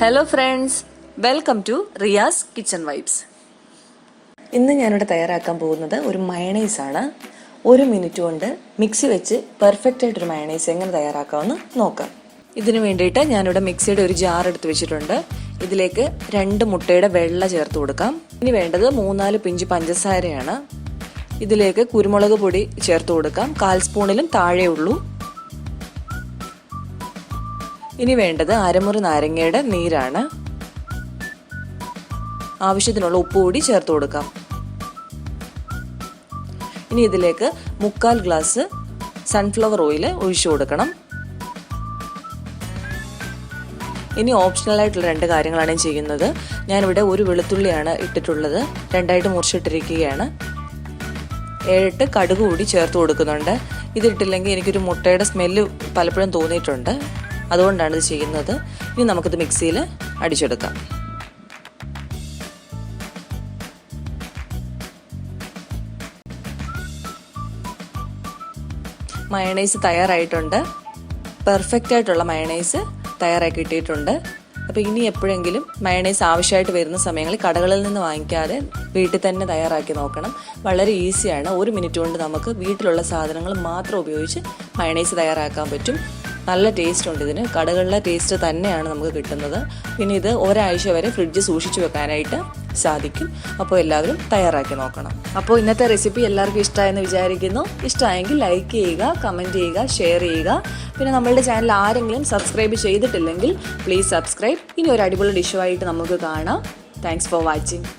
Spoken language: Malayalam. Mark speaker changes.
Speaker 1: Hello friends, welcome to Riyas kitchen vibes. ഇന്ന് ഞാനിവിടെ തയ്യാറാക്കാൻ പോകുന്നത് ഒരു മയണൈസ് ആണ്. 1 മിനിറ്റ് കൊണ്ട് മിക്സി വെച്ച് പെർഫെക്റ്റ് ആയിട്ടൊരു മയണൈസ് എങ്ങനെ തയ്യാറാക്കാമെന്ന് നോക്കാം. ഇതിന് വേണ്ടിയിട്ട് ഞാനിവിടെ മിക്സിയുടെ ഒരു ജാർ എടുത്ത് വെച്ചിട്ടുണ്ട്. ഇതിലേക്ക് 2 മുട്ടയുടെ വെള്ള ചേർത്ത് കൊടുക്കാം. ഇനി വേണ്ടത് 3-4 പിഞ്ച് പഞ്ചസാരയാണ്. ഇതിലേക്ക് കുരുമുളക് പൊടി ചേർത്ത് കൊടുക്കാം. 1/4 സ്പൂണിലും താഴെ ഉള്ളൂ. ഇനി വേണ്ടത് അരമുറി നാരങ്ങയുടെ നീരാണ്. ആവശ്യത്തിനുള്ള ഉപ്പ് കൂടി ചേർത്ത് കൊടുക്കാം. ഇനി ഇതിലേക്ക് 3/4 ഗ്ലാസ് സൺഫ്ലവർ ഓയിൽ ഒഴിച്ചു കൊടുക്കണം. ഇനി ഓപ്ഷണൽ ആയിട്ടുള്ള 2 കാര്യങ്ങളാണ് ചെയ്യുന്നത്. ഞാനിവിടെ ഒരു വെളുത്തുള്ളിയാണ് ഇട്ടിട്ടുള്ളത്, 2ആയിട്ട് മുറിച്ചിട്ടിരിക്കുകയാണ്. 7-8 കടുക് കൂടി ചേർത്ത് കൊടുക്കുന്നുണ്ട്. ഇതിട്ടില്ലെങ്കിൽ എനിക്കൊരു മുട്ടയുടെ സ്മെല്ല് പലപ്പോഴും തോന്നിയിട്ടുണ്ട്, അതുകൊണ്ടാണ് ഇത് ചെയ്യുന്നത്. ഇനി നമുക്കിത് മിക്സിയിൽ അടിച്ചെടുക്കാം. മയണൈസ് തയ്യാറായിട്ടുണ്ട്. പെർഫെക്റ്റ് ആയിട്ടുള്ള മയണൈസ് തയ്യാറാക്കി കിട്ടിയിട്ടുണ്ട്. അപ്പോൾ ഇനി എപ്പോഴെങ്കിലും മയണൈസ് ആവശ്യമായിട്ട് വരുന്ന സമയങ്ങളിൽ കടകളിൽ നിന്ന് വാങ്ങിക്കാതെ വീട്ടിൽ തന്നെ തയ്യാറാക്കി നോക്കണം. വളരെ ഈസിയാണ്. 1 മിനിറ്റ് കൊണ്ട് നമുക്ക് വീട്ടിലുള്ള സാധനങ്ങൾ മാത്രം ഉപയോഗിച്ച് മയണൈസ് തയ്യാറാക്കാൻ പറ്റും. നല്ല ടേസ്റ്റ് ഉണ്ട് ഇതിന്. കടകളിലെ ടേസ്റ്റ് തന്നെയാണ് നമുക്ക് കിട്ടുന്നത്. പിന്നെ ഇത് ഒരാഴ്ച വരെ ഫ്രിഡ്ജ് സൂക്ഷിച്ചു വെക്കാനായിട്ട് സാധിക്കും. അപ്പോൾ എല്ലാവരും തയ്യാറാക്കി നോക്കണം. അപ്പോൾ ഇന്നത്തെ റെസിപ്പി എല്ലാവർക്കും ഇഷ്ടമായെന്ന് വിചാരിക്കുന്നു. ഇഷ്ടമായെങ്കിൽ ലൈക്ക് ചെയ്യുക, കമൻറ്റ് ചെയ്യുക, ഷെയർ ചെയ്യുക. പിന്നെ നമ്മളുടെ ചാനൽ ആരെങ്കിലും സബ്സ്ക്രൈബ് ചെയ്തിട്ടില്ലെങ്കിൽ പ്ലീസ് സബ്സ്ക്രൈബ്. ഇനി ഒരു അടിപൊളി ഡിഷുമായിട്ട് നമുക്ക് കാണാം. Thanks for watching.